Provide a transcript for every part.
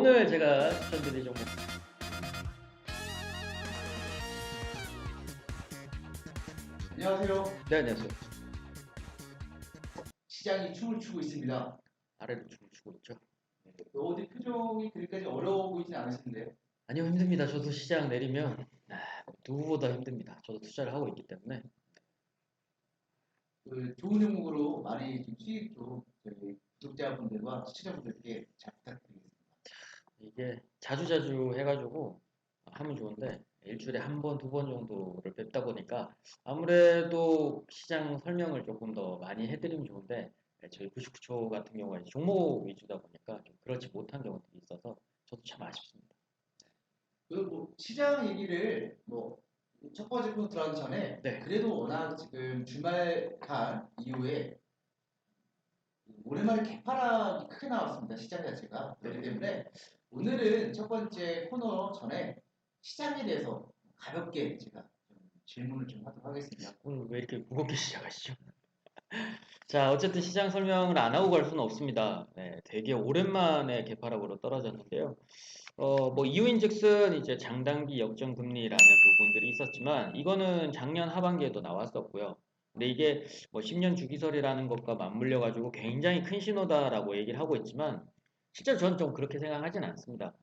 오늘 제가 추천드릴 종목. 안녕하세요. 네, 안녕하세요. 시장이 춤을 추고 있습니다. 아래로 춤을 추고 있죠. 어디 표정이 그렇게까지 어려워 보이진 않으신데요. 아니요, 힘듭니다. 저도 시장 내리면 누구보다 힘듭니다. 저도 투자를 하고 있기 때문에. 좋은 종목으로 많이 좀 수익 좀 저희 구독자분들과 시청자분들께 잘 부탁드리겠습니다. 이게 자주자주 해가지고 하면 좋은데 일주일에 한 번, 두 번 정도를 뵙다 보니까 아무래도 시장 설명을 조금 더 많이 해드리면 좋은데 저희 99초 같은 경우가 종목 위주다 보니까 좀 그렇지 못한 경우들이 있어서 저도 참 아쉽습니다. 뭐 시장 얘기를 뭐 첫 번째 분 들어가기 전에 네. 그래도 워낙 지금 주말 간 이후에 오랜만에 개파락이 크게 나왔습니다. 시장 자체가. 그렇기 때문에 오늘은 첫 번째 코너 전에 시장에 대해서 가볍게 제가 좀 질문을 좀 하도록 하겠습니다. 오늘 왜 이렇게 무겁게 시작하시죠? 자, 어쨌든 시장 설명을 안 하고 갈 수는 없습니다. 네, 되게 오랜만에 개파락으로 떨어졌는데요. 뭐 이유인즉슨 이제 장단기 역전 금리라는 부분들이 있었지만 이거는 작년 하반기에도 나왔었고요. 근데 이게 뭐 10년 주기설이라는 것과 맞물려 가지고 굉장히 큰 신호다라고 얘기를 하고 있지만 실제로 저는 좀 그렇게 생각하진 않습니다.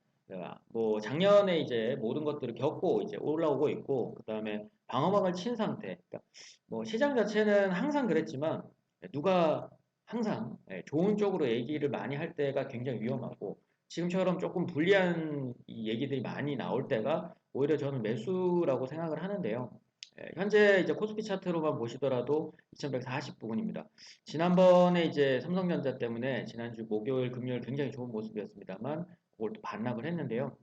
뭐 작년에 이제 모든 것들을 겪고 이제 올라오고 있고 그다음에 방어막을 친 상태. 그러니까 뭐 시장 자체는 항상 그랬지만 누가 항상 좋은 쪽으로 얘기를 많이 할 때가 굉장히 위험하고 지금처럼 조금 불리한 이 얘기들이 많이 나올 때가 오히려 저는 매수라고 생각을 하는데요. 현재 이제 코스피 차트로만 보시더라도 2140부근입니다. 지난번에 이제 삼성전자 때문에 지난주 목요일, 금요일 굉장히 좋은 모습이었습니다만 그걸 또 반납을 했는데요.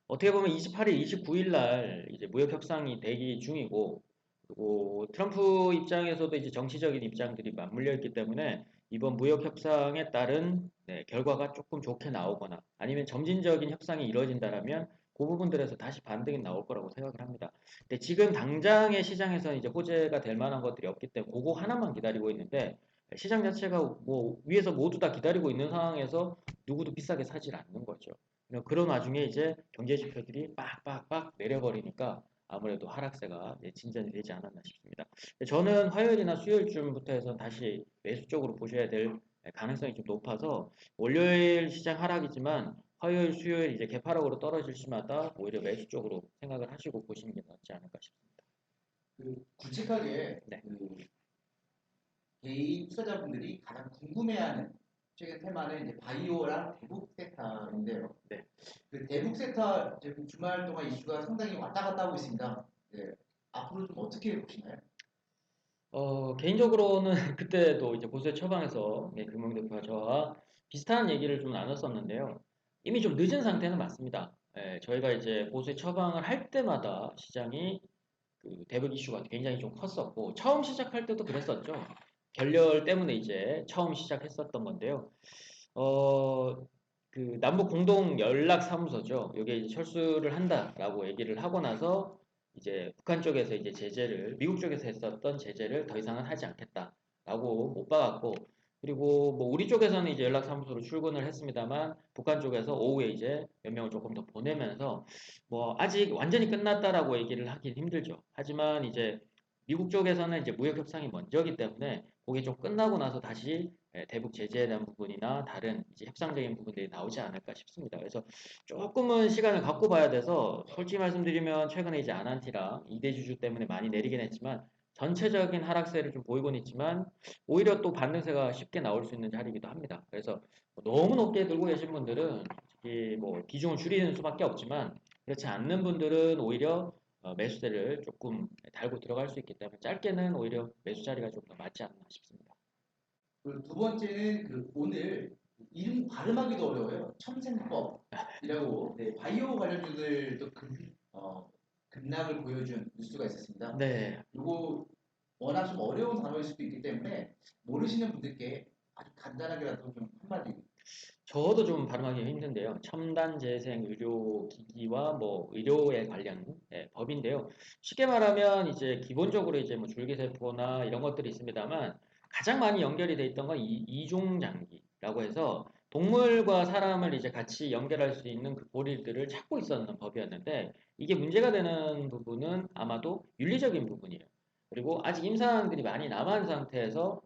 어떻게 보면 28일, 29일 날 이제 무역 협상이 대기 중이고 그리고 트럼프 입장에서도 이제 정치적인 입장들이 맞물려 있기 때문에 이번 무역 협상에 따른 결과가 조금 좋게 나오거나 아니면 점진적인 협상이 이루어진다라면 그 부분들에서 다시 반등이 나올 거라고 생각을 합니다. 근데 지금 당장의 시장에서 이제 호재가 될 만한 것들이 없기 때문에 그거 하나만 기다리고 있는데 시장 자체가 뭐 위에서 모두 다 기다리고 있는 상황에서 누구도 비싸게 사질 않는 거죠. 그런 와중에 이제 경제 지표들이 빡빡빡 내려버리니까 아무래도 하락세가 진전이 되지 않았나 싶습니다. 저는 화요일이나 수요일쯤부터 해서 다시 매수 쪽으로 보셔야 될 가능성이 좀 높아서 월요일 시장 하락이지만 화요일, 수요일 이제 개파락으로 떨어질 시마다 오히려 매수 쪽으로 생각을 하시고 보시는 게 낫지 않을까 싶습니다. 굵직하게 네. 개인 투자자분들이 가장 궁금해하는 최근 테마는 이제 바이오랑 대북 섹터인데요. 네. 그 대북 섹터 지금 주말 동안 이슈가 상당히 왔다 갔다 하고 있습니다. 네. 앞으로 좀 어떻게 보시나요? 개인적으로는 그때도 이제 보수의 처방에서 금융 대표가 저와 비슷한 얘기를 좀 나눴었는데요. 이미 좀 늦은 상태는 맞습니다. 저희가 이제 보수의 처방을 할 때마다 시장이 그 대북 이슈가 굉장히 좀 컸었고 처음 시작할 때도 그랬었죠. 결렬 때문에 이제 처음 시작했었던 건데요. 어, 그 남북 공동 연락 사무소죠. 이게 이제 철수를 한다라고 얘기를 하고 나서 이제 북한 쪽에서 이제 제재를 미국 쪽에서 했었던 제재를 더 이상은 하지 않겠다라고 못 박았고 그리고 뭐 우리 쪽에서는 이제 연락사무소로 출근을 했습니다만 북한 쪽에서 오후에 이제 몇 명을 조금 더 보내면서 뭐 아직 완전히 끝났다라고 얘기를 하긴 힘들죠. 하지만 이제 미국 쪽에서는 이제 무역 협상이 먼저기 때문에 그게 좀 끝나고 나서 다시 대북 제재에 대한 부분이나 다른 이제 협상적인 부분들이 나오지 않을까 싶습니다. 그래서 조금은 시간을 갖고 봐야 돼서 솔직히 말씀드리면 최근에 이제 아난티랑 이대주주 때문에 많이 내리긴 했지만 전체적인 하락세를 좀 보이곤 있지만 오히려 또 반등세가 쉽게 나올 수 있는 자리이기도 합니다. 그래서 너무 높게 들고 계신 분들은 솔직히 뭐 비중을 줄이는 수밖에 없지만 그렇지 않는 분들은 오히려 매수세를 조금 달고 들어갈 수 있기 때문에 짧게는 오히려 매수 자리가 좀 더 맞지 않나 싶습니다. 두 번째는 오늘 이름 발음하기도 어려워요. 첨생법이라고 네, 바이오 관련주들도 급락을 보여준 뉴스가 있었습니다. 네, 이거 워낙 좀 어려운 단어일 수도 있기 때문에 모르시는 분들께 아주 간단하게라도 좀 한마디. 저도 좀 발음하기 힘든데요. 첨단 재생 의료 기기와 뭐 의료에 관련 법인데요. 쉽게 말하면 이제 기본적으로 이제 뭐 줄기세포나 이런 것들이 있습니다만 가장 많이 연결이 돼 있던 건 이중장기라고 해서 동물과 사람을 이제 같이 연결할 수 있는 그 고리들을 찾고 있었는 법이었는데 이게 문제가 되는 부분은 아마도 윤리적인 부분이에요. 그리고 아직 임사안들이 많이 남은 상태에서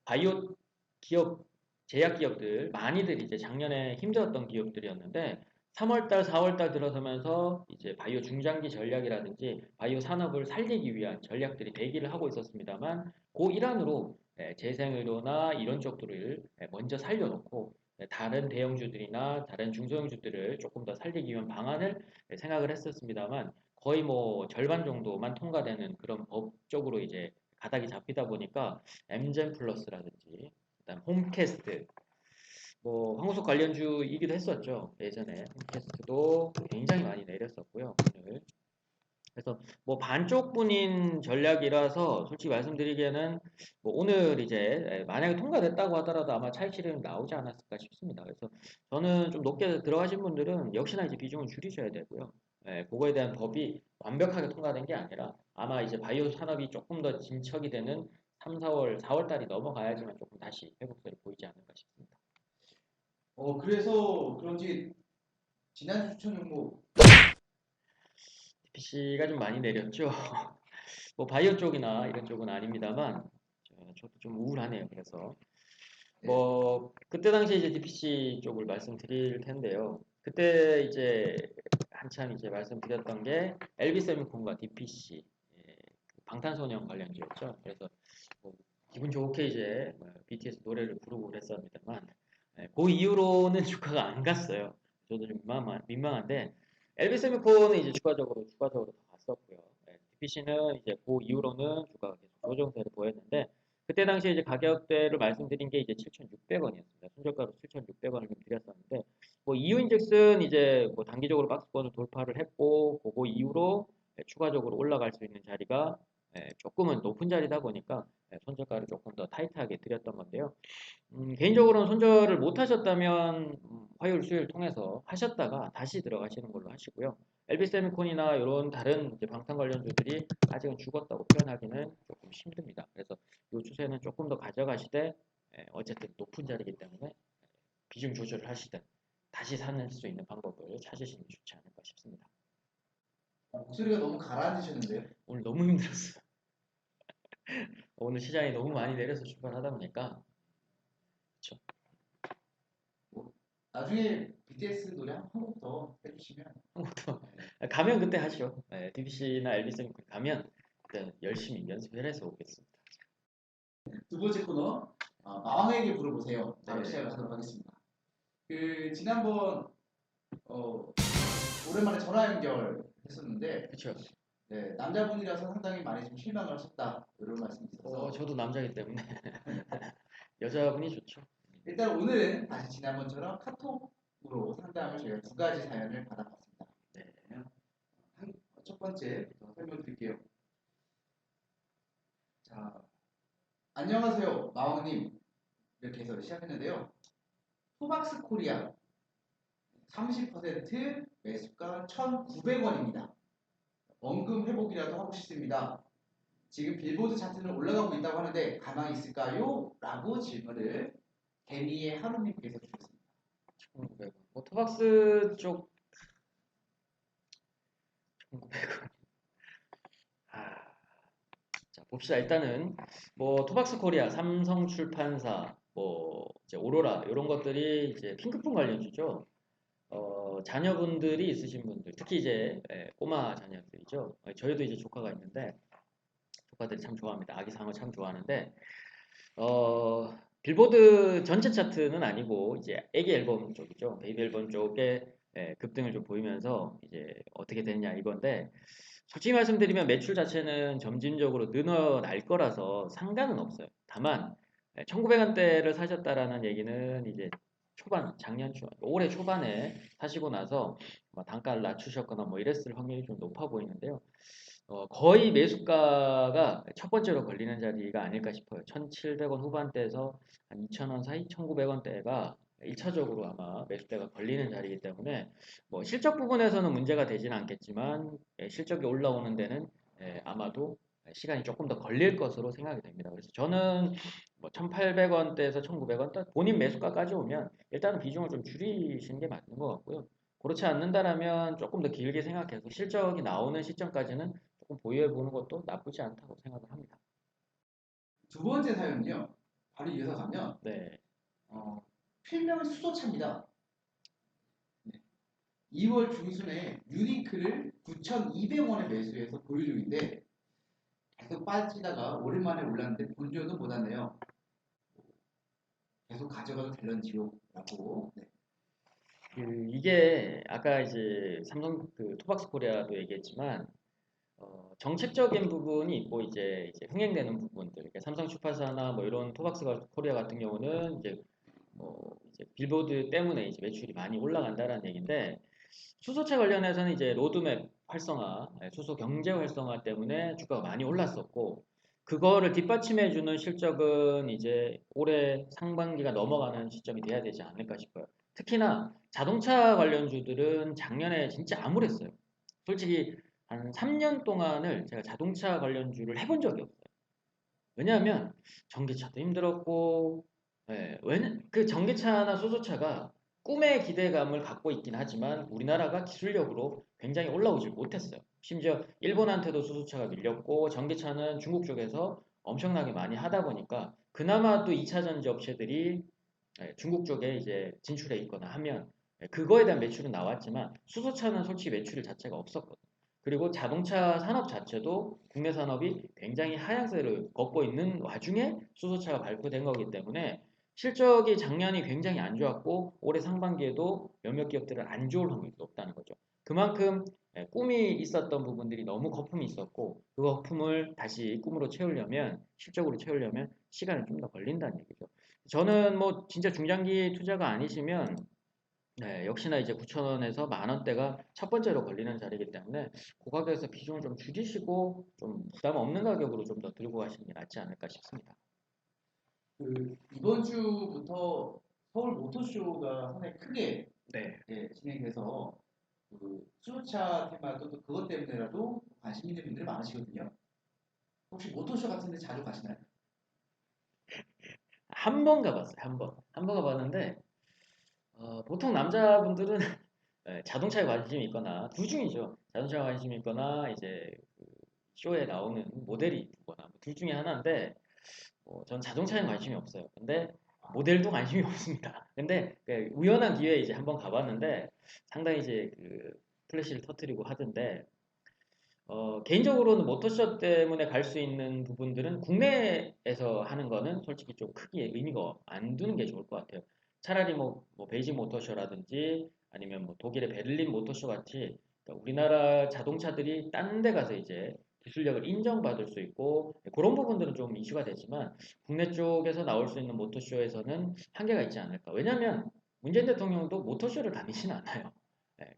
바이오 기업, 제약 기업들 많이들 이제 작년에 힘들었던 기업들이었는데 3월달, 4월달 들어서면서 이제 바이오 중장기 전략이라든지 바이오 산업을 살리기 위한 전략들이 대기를 하고 있었습니다만 그 일환으로 재생의료나 이런 쪽들을 먼저 살려놓고 다른 대형주들이나 다른 중소형주들을 조금 더 살리기 위한 방안을 생각을 했었습니다만 거의 뭐 절반 정도만 통과되는 그런 법적으로 이제 가닥이 잡히다 보니까 엠젠 플러스라든지 그다음 홈캐스트 뭐 황우석 관련주이기도 했었죠. 예전에 홈캐스트도 굉장히 많이 내렸었고요. 오늘 그래서 뭐 반쪽뿐인 전략이라서 솔직히 말씀드리기에는 뭐 오늘 이제 만약에 통과됐다고 하더라도 아마 차익 실현이 나오지 않았을까 싶습니다. 그래서 저는 좀 높게 들어가신 분들은 역시나 이제 비중을 줄이셔야 되고요. 그거에 대한 법이 완벽하게 통과된 게 아니라 아마 이제 바이오 산업이 조금 더 진척이 되는 3, 4월, 4월 달이 넘어가야지만 조금 다시 회복세를 보이지 않을까 싶습니다. 그래서 그런지 지난주 추천 종목 DPC가 좀 많이 내렸죠. 뭐 바이오 쪽이나 이런 쪽은 아닙니다만 저도 좀 우울하네요. 그래서 네, 뭐 그때 당시에 이제 DPC 쪽을 말씀드릴 텐데요. 그때 이제 한참 이제 말씀드렸던 게 LB 세미콘과 DPC 방탄소년 관련주였죠. 그래서 뭐 기분 좋게 이제 BTS 노래를 부르고 그랬었습니다만 그 이후로는 주가가 안 갔어요. 저도 좀 민망한데 LB 세미콘은 이제 추가적으로 더 갔었고요. DPC는 이제 그 이후로는 주가가 계속 조정세를 보였는데 그때 당시에 이제 가격대를 말씀드린 게 이제 7,600원이었습니다. 손절가로 7,600원을 좀 드렸었는데 뭐 이유인젝슨 이제 뭐 단기적으로 박스권을 돌파를 했고 그거 이후로 추가적으로 올라갈 수 있는 자리가 조금은 높은 자리다 보니까 손절가를 조금 더 타이트하게 드렸던 건데요. 개인적으로는 손절을 못 하셨다면 화요일, 수요일 통해서 하셨다가 다시 들어가시는 걸로 하시고요. LB세미콘이나 이런 다른 이제 방탄 관련주들이 아직은 죽었다고 표현하기는 조금 힘듭니다. 그래서 이 추세는 조금 더 가져가시되 어쨌든 높은 자리이기 때문에 비중 조절을 하시든 다시 사는 수 있는 방법을 찾으시는 게 좋지 않을까 싶습니다. 목소리가 너무 가라앉으셨는데요. 오늘 너무 힘들었어요. 오늘 시장이 너무 많이 내려서 출발하다 보니까 그렇죠. 뭐, 나중에 BTS 노래 한 곡 더 해주시면 한국도 가면 그때 하시죠. DBC나 엘비스 가면 그때 열심히 연습해서 오겠습니다. 두 번째 코너 마왕에게 물어보세요. 바로 네, 시작을 하도록 하겠습니다. 그 지난번 어, 오랜만에 전화 연결했었는데 그렇죠. 네, 남자분이라서 상당히 많이 좀 실망을 하셨다 이런 말씀이 있어서 저도 남자이기 때문에 여자분이 좋죠. 일단 오늘은 다시 지난번처럼 카톡으로 상담을 저희가 두 가지 사연을 받아봤습니다. 네, 첫 번째부터 설명드릴게요. 자, 안녕하세요, 마왕님. 이렇게 해서 시작했는데요. 토박스 코리아 30% 매수가 1,900원입니다. 원금 회복이라도 하고 싶습니다. 지금 빌보드 차트는 올라가고 있다고 하는데 가망이 있을까요? 라고 질문을 개미의 하루님께서 주셨습니다. 1,900원. 뭐 토박스 쪽 1,900원. 아, 자 봅시다. 일단은 뭐 토박스 코리아, 삼성 출판사, 뭐 이제 오로라 이런 것들이 이제 핑크폰 관련주죠. 자녀분들이 있으신 분들, 특히 이제 꼬마 자녀들이죠. 저희도 이제 조카가 있는데 조카들이 참 좋아합니다. 아기 상어 참 좋아하는데 어, 빌보드 전체 차트는 아니고 이제 애기 앨범 쪽이죠. 베이비 앨범 쪽에 급등을 좀 보이면서 이제 어떻게 되느냐 이건데 솔직히 말씀드리면 매출 자체는 점진적으로 늘어날 거라서 상관은 없어요. 다만 1,900원대를 사셨다라는 얘기는 이제 올해 초반에 사시고 나서 단가를 낮추셨거나 뭐 이랬을 확률이 좀 높아 보이는데요. 거의 매수가가 첫 번째로 걸리는 자리가 아닐까 싶어요. 1,700원 후반대에서 한 2,000원 사이, 1,900원대가 1차적으로 아마 매수대가 걸리는 자리이기 때문에 뭐 실적 부분에서는 문제가 되지는 않겠지만 실적이 올라오는 데는 아마도 시간이 조금 더 걸릴 것으로 생각이 됩니다. 그래서 저는 뭐 1,800원대에서 1,900원 본인 매수가까지 오면 일단은 비중을 좀 줄이시는 게 맞는 것 같고요. 그렇지 않는다라면 조금 더 길게 생각해서 실적이 나오는 시점까지는 조금 보유해 보는 것도 나쁘지 않다고 생각을 합니다. 두 번째 사연은요. 바로 이어서 가면 네. 필명 수소차입니다. 2월 중순에 유니크를 9,200원에 매수해서 보유 중인데 계속 빠지다가 오랜만에 올랐는데 본전은 못 왔네요. 계속 가져가도 될런지요라고. 네. 이게 아까 이제 삼성 토박스 코리아도 얘기했지만 정책적인 부분이 있고 이제 흥행되는 부분들, 그러니까 삼성 슈퍼사나 뭐 이런 토박스 코리아 같은 경우는 이제 빌보드 때문에 이제 매출이 많이 올라간다라는 얘기인데 수소차 관련해서는 이제 로드맵 활성화, 수소 경제 활성화 때문에 주가가 많이 올랐었고 그거를 뒷받침해주는 실적은 이제 올해 상반기가 넘어가는 시점이 돼야 되지 않을까 싶어요. 특히나 자동차 관련주들은 작년에 진짜 암울했어요. 솔직히 한 3년 동안을 제가 자동차 관련주를 해본 적이 없어요. 왜냐하면 전기차도 힘들었고, 그 전기차나 수소차가 꿈의 기대감을 갖고 있긴 하지만 우리나라가 기술력으로 굉장히 올라오질 못했어요. 심지어 일본한테도 수소차가 밀렸고 전기차는 중국 쪽에서 엄청나게 많이 하다 보니까 그나마 또 2차 전지 업체들이 중국 쪽에 이제 진출해 있거나 하면 그거에 대한 매출은 나왔지만 수소차는 솔직히 매출 자체가 없었거든요. 그리고 자동차 산업 자체도 국내 산업이 굉장히 하향세를 걷고 있는 와중에 수소차가 발표된 거기 때문에 실적이 작년이 굉장히 안 좋았고 올해 상반기에도 몇몇 기업들은 안 좋을 확률이 높다는 거죠. 그만큼 꿈이 있었던 부분들이 너무 거품이 있었고 그 거품을 다시 꿈으로 채우려면 실적으로 채우려면 시간이 좀 더 걸린다는 얘기죠. 저는 뭐 진짜 중장기 투자가 아니시면 역시나 이제 9,000원에서 만 원대가 첫 번째로 걸리는 자리이기 때문에 그 가격에서 비중을 좀 줄이시고 좀 부담 없는 가격으로 좀 더 들고 가시는 게 낫지 않을까 싶습니다. 이번 주부터 서울 모터쇼가 상당히 크게 네. 진행돼서 수요차 테마도 또 그것 때문에라도 관심 있는 분들이 많으시거든요. 혹시 모터쇼 같은 데 자주 가시나요? 한 번 가봤어요. 한 번. 한 번 가봤는데 보통 남자분들은 자동차에 관심이 있거나 둘 중이죠. 자동차에 관심이 있거나 이제 그 쇼에 나오는 모델이 있거나 뭐둘 중에 하나인데 전 자동차에 관심이 없어요. 근데 모델도 관심이 없습니다. 근데 그 우연한 기회에 이제 한번 가봤는데 상당히 이제 그 플래시를 터트리고 하던데 개인적으로는 모터쇼 때문에 갈 수 있는 부분들은 국내에서 하는 거는 솔직히 좀 크게 의미가 안 두는 게 좋을 것 같아요. 차라리 뭐 베이징 모터쇼라든지 아니면 뭐 독일의 베를린 모터쇼 같이 그러니까 우리나라 자동차들이 딴 데 가서 이제 기술력을 인정받을 수 있고 그런 부분들은 좀 이슈가 되지만 국내 쪽에서 나올 수 있는 모터쇼에서는 한계가 있지 않을까. 왜냐하면 문재인 대통령도 모터쇼를 다니진 않아요.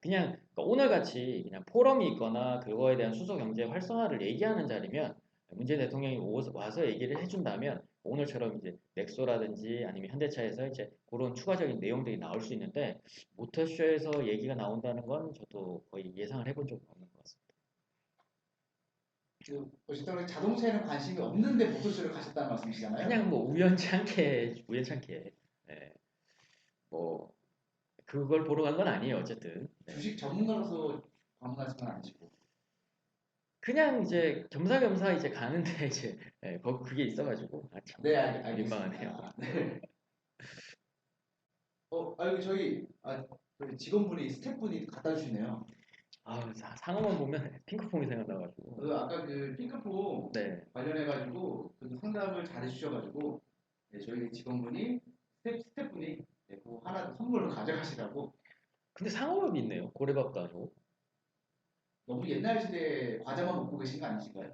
그냥 그러니까 오늘같이 그냥 포럼이 있거나 그거에 대한 수소 경제 활성화를 얘기하는 자리면 문재인 대통령이 와서 얘기를 해준다면 오늘처럼 이제 넥소라든지 아니면 현대차에서 이제 그런 추가적인 내용들이 나올 수 있는데 모터쇼에서 얘기가 나온다는 건 저도 거의 예상을 해본 적이 없는 것 같습니다. 어쨌든 자동차에는 관심이 없는데 모터쇼를 가셨다는 말씀이시잖아요. 그냥 뭐 우연찮게 뭐 그걸 보러 간 건 아니에요 어쨌든. 주식 전문가로서 방문하신 건 아니시고. 그냥 이제 겸사겸사 이제 가는데 이제 그게 있어가지고 참 네, 알겠습니다. 민망하네요. 네. 여기 저희 직원분이 스태프분이 갖다 주시네요. 상어만 보면 핑크퐁이 생각나가지고. 아까 그 핑크퐁 네. 관련해가지고 그 상담을 잘 해주셔가지고 저희 직원분이 스태프분이 그 하나 선물로 가져가시라고. 근데 상어밥이 있네요. 고래밥도 아니고. 너무 옛날 시대 과자만 먹고 계신 거 아니신가요?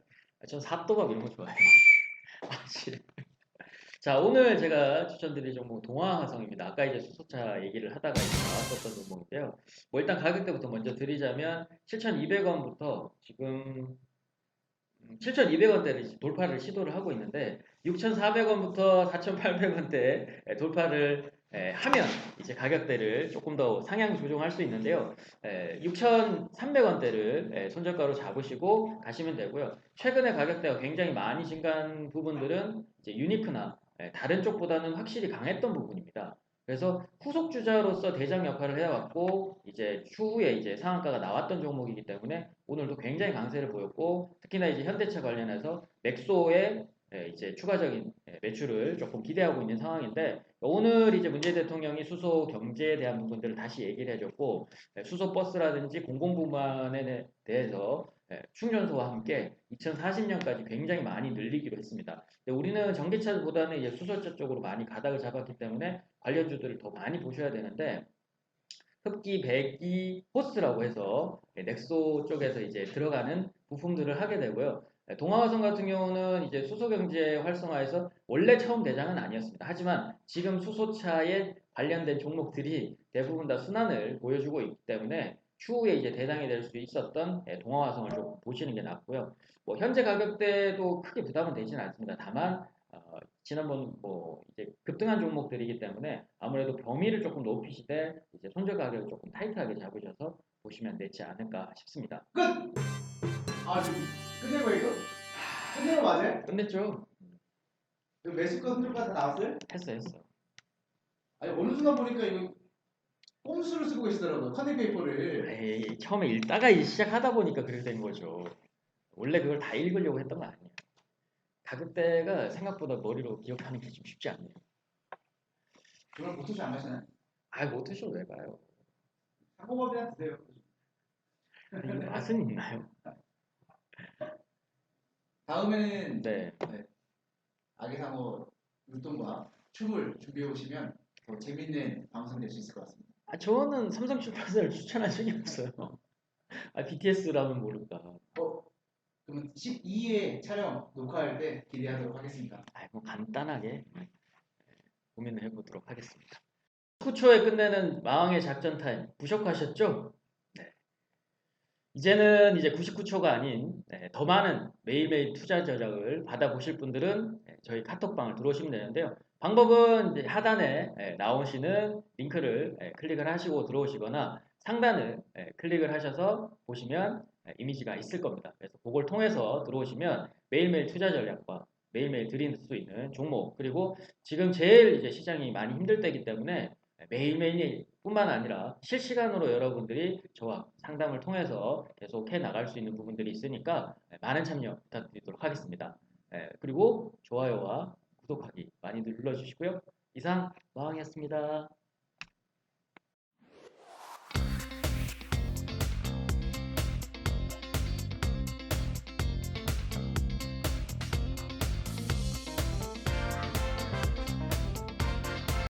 전 사또밥 이런 거 좋아해요. 씨. 자, 오늘 제가 추천드릴 종목 동화화성입니다. 아까 이제 수소차 얘기를 하다가 이제 나왔었던 종목인데요. 뭐 일단 가격대부터 먼저 드리자면 7,200원부터 지금 7,200원대를 돌파를 시도를 하고 있는데 6,400원부터 4,800원대 돌파를 하면 이제 가격대를 조금 더 상향 조정할 수 있는데요. 6,300원대를 손절가로 잡으시고 가시면 되고요. 최근에 가격대가 굉장히 많이 증가한 부분들은 이제 유니크나 다른 쪽보다는 확실히 강했던 부분입니다. 그래서 후속 주자로서 대장 역할을 해왔고 이제 추후에 이제 상한가가 나왔던 종목이기 때문에 오늘도 굉장히 강세를 보였고 특히나 이제 현대차 관련해서 맥소의 이제 추가적인 매출을 조금 기대하고 있는 상황인데 오늘 이제 문재인 대통령이 수소 경제에 대한 부분들을 다시 얘기를 해줬고 수소 버스라든지 공공부문에 대해서 충전소와 함께 2040년까지 굉장히 많이 늘리기로 했습니다. 근데 우리는 전기차보다는 이제 수소차 쪽으로 많이 가닥을 잡았기 때문에 관련주들을 더 많이 보셔야 되는데 흡기, 배기, 호스라고 해서 넥소 쪽에서 이제 들어가는 부품들을 하게 되고요. 동아화성 같은 경우는 이제 수소 경제 활성화에서 원래 처음 대장은 아니었습니다. 하지만 지금 수소차에 관련된 종목들이 대부분 다 순환을 보여주고 있기 때문에 추후에 이제 대장이 될 수 있었던 동아화성을 좀 보시는 게 낫고요. 뭐 현재 가격대도 크게 부담은 되지는 않습니다. 다만 지난번 뭐 이제 급등한 종목들이기 때문에 아무래도 범위를 조금 높이시되 이제 손절 가격을 조금 타이트하게 잡으셔서 보시면 되지 않을까 싶습니다. 끝! 아, 지금 끝내고 이거? 끝내고 맞아요? 끝냈죠? 그 매수가 손절가 다 나왔어요? 했어. 아니, 어느 순간 보니까 이거 꼼수를 쓰고 계시더라고요. 커닝페이퍼를. 에이, 처음에 읽다가 이제 시작하다 보니까 그렇게 된 거죠. 원래 그걸 다 읽으려고 했던 거 아니에요. 가격대가 생각보다 머리로 기억하는 게 좀 쉽지 않네요. 그럼 보토시 안 마시나요? 아, 못 드셔도 왜 봐요? 상호법이나 드세요. 이 맛은 있나요? 다음에는 네. 아기상어 율동과 춤을 준비해 오시면 더 재밌는 방송 될 수 있을 것 같습니다. 아, 저는 삼성출판사를 추천한 적이 없어요. 아, BTS라면 모를까. 그러면 12회 촬영 녹화할 때 기대하도록 하겠습니다. 아, 뭐 간단하게 고민을 해보도록 하겠습니다. 19초에 끝내는 마왕의 작전 타임 부족하셨죠? 네. 이제는 이제 99초가 아닌 더 많은 매일매일 투자 전략을 받아보실 분들은 저희 카톡방을 들어오시면 되는데요. 방법은 이제 하단에 나오시는 링크를 클릭을 하시고 들어오시거나 상단을 클릭을 하셔서 보시면 이미지가 있을 겁니다. 그래서 그걸 통해서 들어오시면 매일매일 투자 전략과 매일매일 드릴 수 있는 종목 그리고 지금 제일 이제 시장이 많이 힘들 때이기 때문에 매일매일 뿐만 아니라 실시간으로 여러분들이 저와 상담을 통해서 계속 해 나갈 수 있는 부분들이 있으니까 많은 참여 부탁드리도록 하겠습니다. 그리고 좋아요와 구독하기 많이 눌러주시고요. 이상 마왕이었습니다.